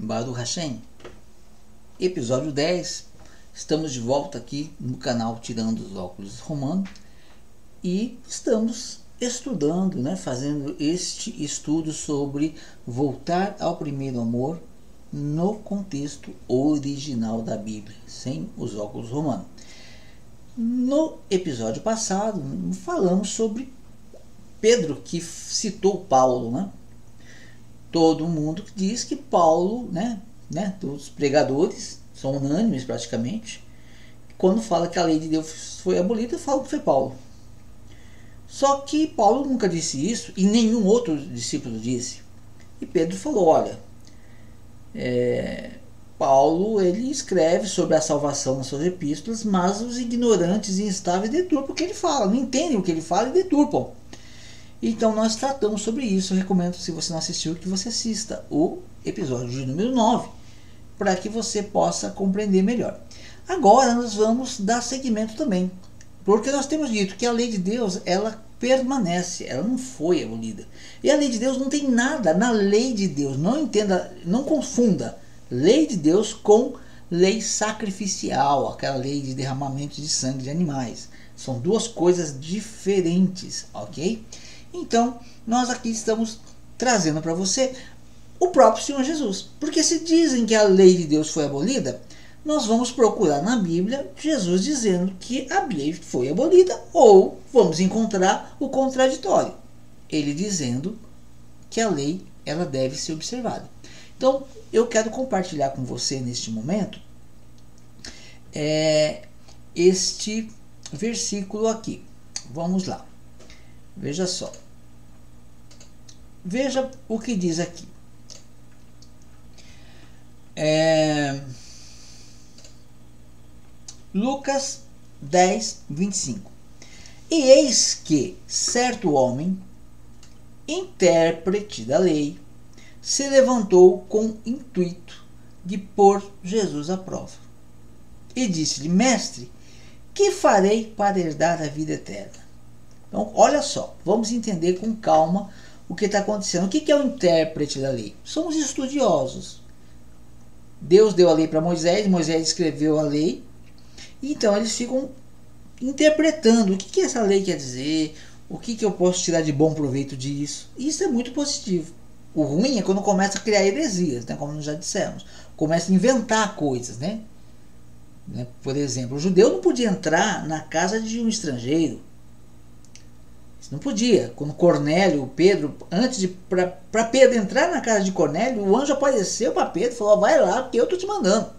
Baruch Hashem, episódio 10. Estamos de volta aqui no canal Tirando os Óculos Romano e estamos estudando, fazendo este estudo sobre voltar ao primeiro amor no contexto original da Bíblia, sem os óculos romanos. No episódio passado, falamos sobre Pedro, que citou Paulo, Todo mundo diz que Paulo, os pregadores são unânimes praticamente, quando fala que a lei de Deus foi abolida, falam que foi Paulo. Só que Paulo nunca disse isso e nenhum outro discípulo disse. E Pedro falou, olha, Paulo ele escreve sobre a salvação nas suas epístolas, mas os ignorantes e instáveis deturpam o que ele fala, não entendem o que ele fala e deturpam. Então nós tratamos sobre isso. Eu recomendo, se você não assistiu, que você assista o episódio de número 9, para que você possa compreender melhor. Agora nós vamos dar seguimento também, porque nós temos dito que a lei de Deus, ela permanece, ela não foi abolida. E a lei de Deus não tem nada na lei de Deus. Não entenda, não confunda lei de Deus com lei sacrificial, aquela lei de derramamento de sangue de animais. São duas coisas diferentes, ok? Então, nós aqui estamos trazendo para você o próprio Senhor Jesus. Porque se dizem que a lei de Deus foi abolida, nós vamos procurar na Bíblia Jesus dizendo que a lei foi abolida, ou vamos encontrar o contraditório, ele dizendo que a lei ela deve ser observada. Então, eu quero compartilhar com você neste momento este versículo aqui. Vamos lá. Veja só. Veja o que diz aqui. Lucas 10, 25. E eis que certo homem, intérprete da lei, se levantou com intuito de pôr Jesus à prova. E disse-lhe, mestre, que farei para herdar a vida eterna? Então, olha só, vamos entender com calma o que está acontecendo. O que é o intérprete da lei? São os estudiosos. Deus deu a lei para Moisés, Moisés escreveu a lei, então eles ficam interpretando o que essa lei quer dizer, o que eu posso tirar de bom proveito disso. Isso é muito positivo. O ruim é quando começa a criar heresias, como nós já dissemos. Começa a inventar coisas, Por exemplo, o judeu não podia entrar na casa de um estrangeiro. Não podia. Quando Cornélio, Pedro, para Pedro entrar na casa de Cornélio, o anjo apareceu para Pedro e falou, vai lá, porque eu estou te mandando.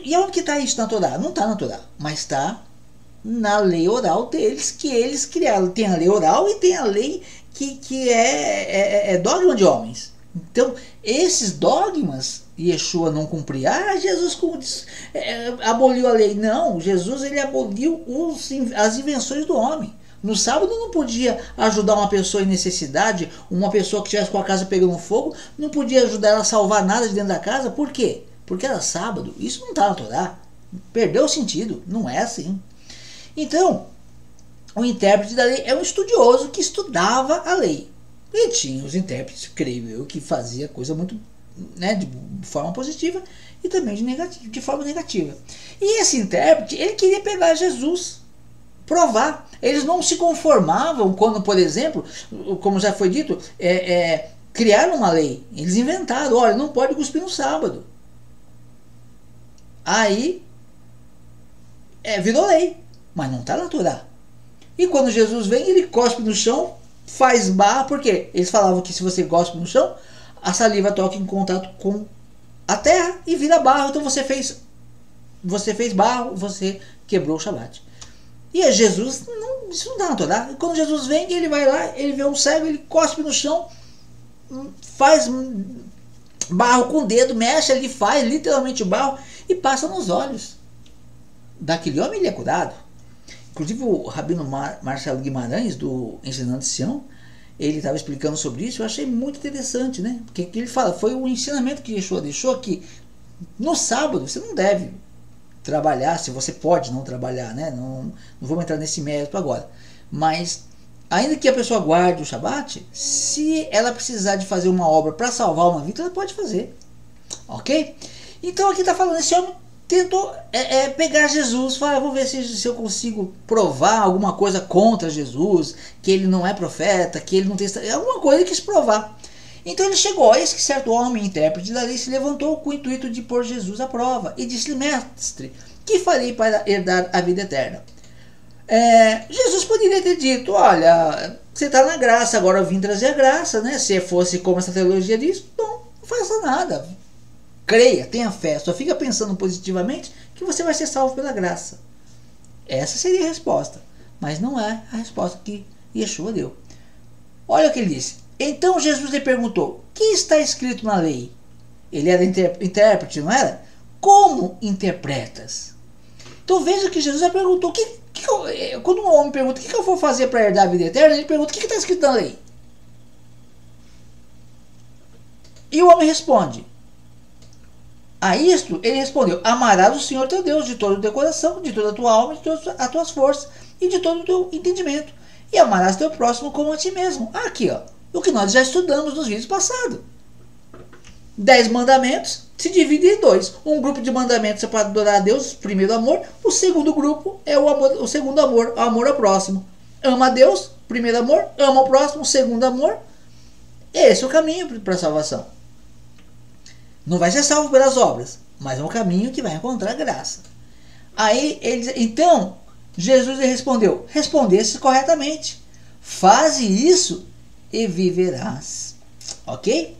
E onde que está isso na Torá? Não está na Torá, mas está na lei oral deles, que eles criaram. Tem a lei oral e tem a lei que é dogma de homens. Então, esses dogmas, Yeshua não cumpria. Jesus aboliu a lei. Não, Jesus ele aboliu as invenções do homem. No sábado não podia ajudar uma pessoa em necessidade, uma pessoa que estivesse com a casa pegando fogo, não podia ajudar ela a salvar nada de dentro da casa. Por quê? Porque era sábado. Isso não está na Torá. Perdeu o sentido. Não é assim. Então, o intérprete da lei é um estudioso que estudava a lei. E tinha os intérpretes, creio eu, que fazia coisa muito, de forma positiva e também de forma negativa. E esse intérprete, ele queria pegar Jesus, provar. Eles não se conformavam quando, por exemplo, como já foi dito, criaram uma lei. Eles inventaram, olha, não pode cuspir no sábado. Aí, virou lei, mas não está na Torá. E quando Jesus vem, ele cospe no chão, faz barro, porque eles falavam que se você cospe no chão, a saliva toca em contato com a terra e vira barro. Então você fez barro, você quebrou o Shabat. E Jesus, isso não dá na Torá. E quando Jesus vem, ele vai lá, ele vê um cego, ele cospe no chão, faz barro com o dedo, mexe ali, faz literalmente barro e passa nos olhos daquele homem, ele é curado. Inclusive o Rabino Marcelo Guimarães, do Ensinando Sião, ele estava explicando sobre isso. Eu achei muito interessante, porque ele fala, foi o ensinamento que Yeshua deixou, que no sábado você não deve trabalhar, se você pode não trabalhar, não vamos entrar nesse mérito agora, mas Ainda que a pessoa guarde o Shabat, se ela precisar de fazer uma obra para salvar uma vida, ela pode fazer. Ok? Então aqui está falando, esse homem tentou pegar Jesus, falar, vou ver se eu consigo provar alguma coisa contra Jesus, que ele não é profeta, que ele não tem... Alguma coisa ele quis provar. Então ele chegou, eis que certo homem, intérprete da lei, se levantou com o intuito de pôr Jesus à prova, e disse-lhe, mestre, que farei para herdar a vida eterna? Jesus poderia ter dito, olha, você está na graça, agora eu vim trazer a graça, né? Se fosse como essa teologia diz, bom, não faça nada. Creia, tenha fé, só fica pensando positivamente que você vai ser salvo pela graça. Essa seria a resposta, mas não é a resposta que Yeshua deu. Olha o que ele disse. Então Jesus lhe perguntou, o que está escrito na lei? Ele era intérprete, não era? Como interpretas? Então veja que Jesus já perguntou, quando um homem pergunta, o que eu vou fazer para herdar a vida eterna? Ele pergunta, o que está escrito na lei? E o homem responde, a isto ele respondeu, amarás o Senhor teu Deus de todo o teu coração, de toda a tua alma, de todas as tuas forças e de todo o teu entendimento. E amarás teu próximo como a ti mesmo. Aqui, ó, o que nós já estudamos nos vídeos passados. 10 mandamentos se dividem em dois. Um grupo de mandamentos é para adorar a Deus, primeiro amor. O segundo grupo é o segundo amor, o amor ao próximo. Ama a Deus, primeiro amor. Ama o próximo, segundo amor. Esse é o caminho para a salvação. Não vai ser salvo pelas obras, mas é um caminho que vai encontrar graça. Aí então Jesus lhe respondeu, respondesse corretamente, faze isso e viverás. Ok?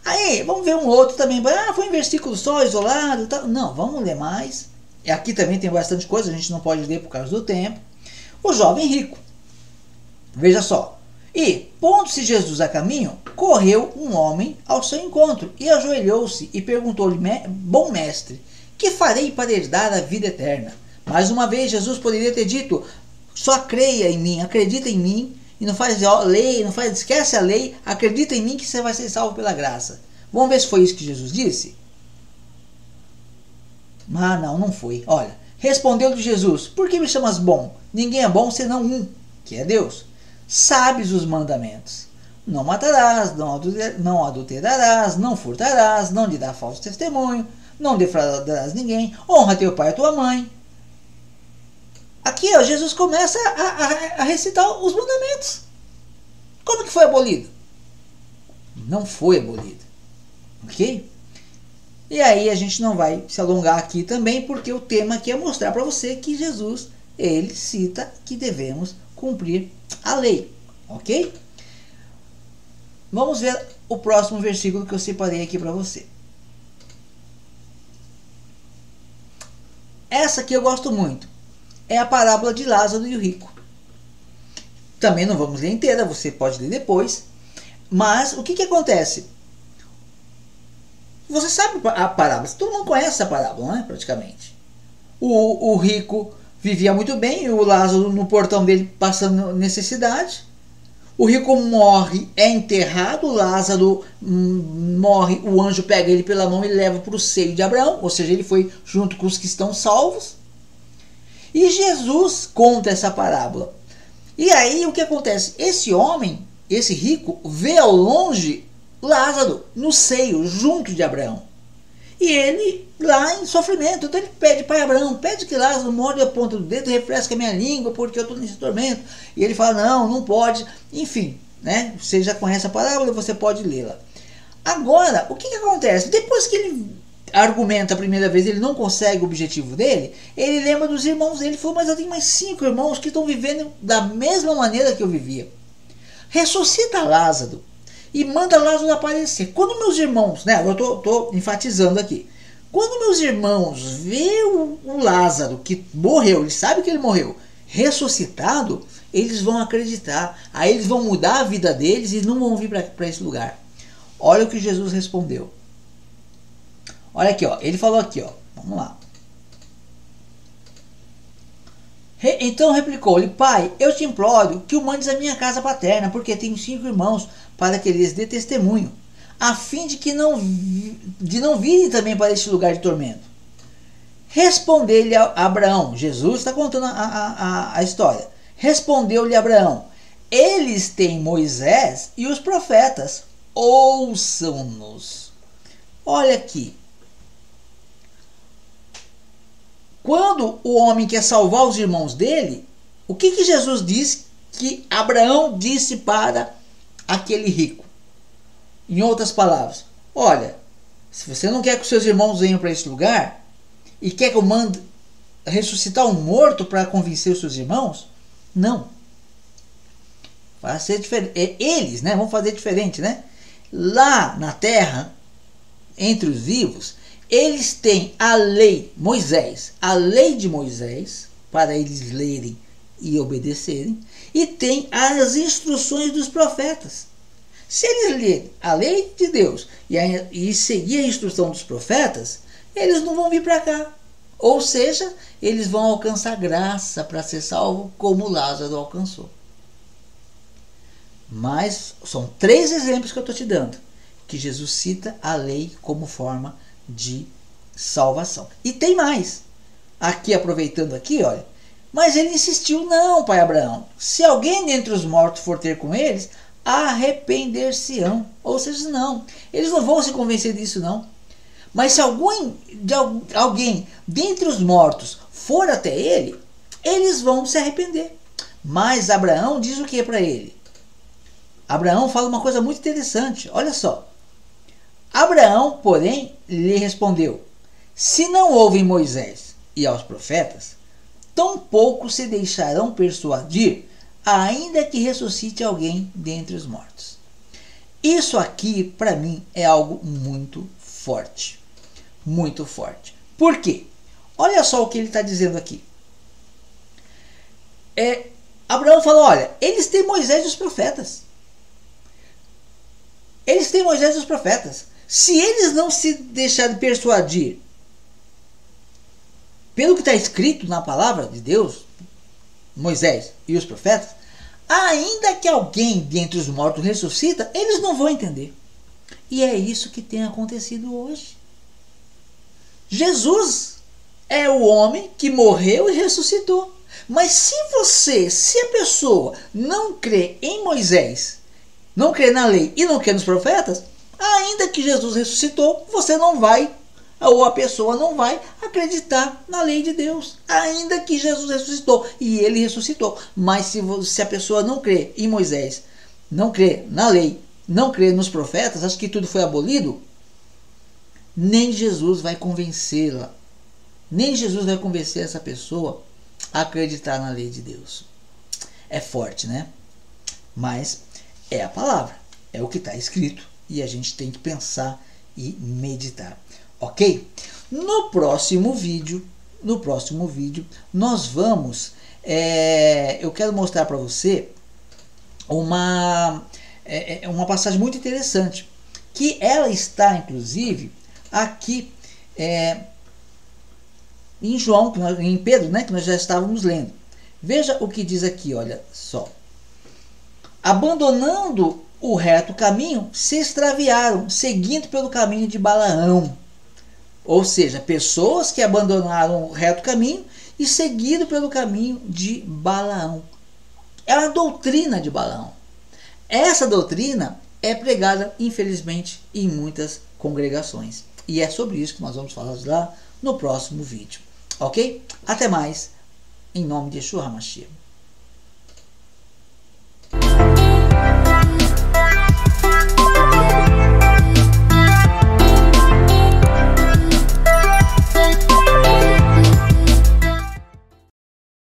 Aí vamos ver um outro também, foi um versículo só, isolado, tal. Não, vamos ler mais. Aqui também tem bastante coisa, a gente não pode ler por causa do tempo. O jovem rico, veja só. E, pondo-se Jesus a caminho, correu um homem ao seu encontro, e ajoelhou-se e perguntou-lhe, bom mestre, que farei para herdar a vida eterna? Mais uma vez, Jesus poderia ter dito, só creia em mim, acredita em mim, e não faz lei, esquece a lei, acredita em mim que você vai ser salvo pela graça. Vamos ver se foi isso que Jesus disse? Ah, não foi. Olha, respondeu-lhe Jesus, por que me chamas bom? Ninguém é bom senão um, que é Deus. Sabes os mandamentos. Não matarás, não adulterarás, não furtarás, não lhe darás falso testemunho, não defraudarás ninguém, honra teu pai e tua mãe. Aqui, ó, Jesus começa a recitar os mandamentos. Como que foi abolido? Não foi abolido. Ok? E aí a gente não vai se alongar aqui também, porque o tema aqui é mostrar para você que Jesus, ele cita que devemos cumprir a lei, ok? Vamos ver o próximo versículo que eu separei aqui para você. Essa aqui eu gosto muito. É a parábola de Lázaro e o rico. Também não vamos ler inteira, você pode ler depois. Mas o que acontece? Você sabe a parábola, todo mundo conhece essa parábola, né? Praticamente. O rico vivia muito bem, e o Lázaro no portão dele passando necessidade. O rico morre, é enterrado, o Lázaro morre, o anjo pega ele pela mão e leva para o seio de Abraão, ou seja, ele foi junto com os que estão salvos. E Jesus conta essa parábola. E aí o que acontece? Esse homem, esse rico, vê ao longe Lázaro no seio, junto de Abraão. E ele lá em sofrimento. Então ele pede, pai Abraão, pede que Lázaro morde a ponta do dedo e refresque a minha língua, porque eu estou nesse tormento. E ele fala, não pode. Enfim, né? Você já conhece a parábola, você pode lê-la. Agora, o que acontece? Depois que ele argumenta a primeira vez, ele não consegue o objetivo dele, ele lembra dos irmãos dele. Ele falou, mas eu tenho mais 5 irmãos que estão vivendo da mesma maneira que eu vivia. Ressuscita Lázaro e manda Lázaro aparecer. Quando meus irmãos, né, eu estou enfatizando aqui, quando meus irmãos vê o Lázaro que morreu, eles sabem que ele morreu, ressuscitado, eles vão acreditar, aí eles vão mudar a vida deles e não vão vir para esse lugar. Olha o que Jesus respondeu. Olha aqui, ó, ele falou aqui, ó, vamos lá. Então replicou-lhe, pai, eu te imploro que o mandes à minha casa paterna, porque tenho 5 irmãos, para que lhes dê testemunho, a fim de não virem também para este lugar de tormento. Respondeu-lhe Abraão, Jesus está contando a história. Respondeu-lhe Abraão, eles têm Moisés e os profetas, ouçam-nos. Olha aqui. Quando o homem quer salvar os irmãos dele, o que Jesus disse que Abraão disse para aquele rico? Em outras palavras, olha, se você não quer que os seus irmãos venham para esse lugar e quer que eu mande ressuscitar um morto para convencer os seus irmãos, não. Vai ser diferente. Eles, né, vão fazer diferente, né? Lá na terra, entre os vivos, eles têm a lei, Moisés, a lei de Moisés, para eles lerem e obedecerem, e tem as instruções dos profetas. Se eles lerem a lei de Deus e seguir a instrução dos profetas, eles não vão vir para cá. Ou seja, eles vão alcançar graça para ser salvo, como Lázaro alcançou. Mas são 3 exemplos que eu estou te dando, que Jesus cita a lei como forma de salvação. E tem mais. Aqui, aproveitando aqui, olha. Mas ele insistiu, não, pai Abraão. Se alguém dentre os mortos for ter com eles, arrepender-se-ão. Ou seja, não. Eles não vão se convencer disso, não. Mas se alguém dentre os mortos for até ele, eles vão se arrepender. Mas Abraão diz o que para ele? Abraão fala uma coisa muito interessante. Olha só. Abraão, porém, lhe respondeu: se não ouvem Moisés e aos profetas, tampouco se deixarão persuadir, ainda que ressuscite alguém dentre os mortos. Isso aqui, para mim, é algo muito forte. Muito forte. Por quê? Olha só o que ele está dizendo aqui. Abraão falou, olha, eles têm Moisés e os profetas. Eles têm Moisés e os profetas. Se eles não se deixarem persuadir pelo que está escrito na palavra de Deus, Moisés e os profetas, ainda que alguém dentre os mortos ressuscita, eles não vão entender. E é isso que tem acontecido hoje. Jesus é o homem que morreu e ressuscitou. Mas se a pessoa não crê em Moisés, não crê na lei e não crê nos profetas, ainda que Jesus ressuscitou, você não vai, ou a pessoa não vai acreditar na lei de Deus, ainda que Jesus ressuscitou, e ele ressuscitou. Mas se a pessoa não crê em Moisés, não crê na lei, não crê nos profetas, acha que tudo foi abolido, nem Jesus vai convencê-la, nem Jesus vai convencer essa pessoa a acreditar na lei de Deus. É forte, né? Mas é a palavra, é o que está escrito, e a gente tem que pensar e meditar. Ok? No próximo vídeo nós vamos, eu quero mostrar para você uma passagem muito interessante, que ela está inclusive aqui em João, em Pedro, né, que nós já estávamos lendo. Veja o que diz aqui, olha só. Abandonando o reto caminho, se extraviaram, seguindo pelo caminho de Balaão. Ou seja, pessoas que abandonaram o reto caminho e seguiram pelo caminho de Balaão. É a doutrina de Balaão. Essa doutrina é pregada, infelizmente, em muitas congregações. E é sobre isso que nós vamos falar lá no próximo vídeo. Ok? Até mais, em nome de Yeshua HaMashiach.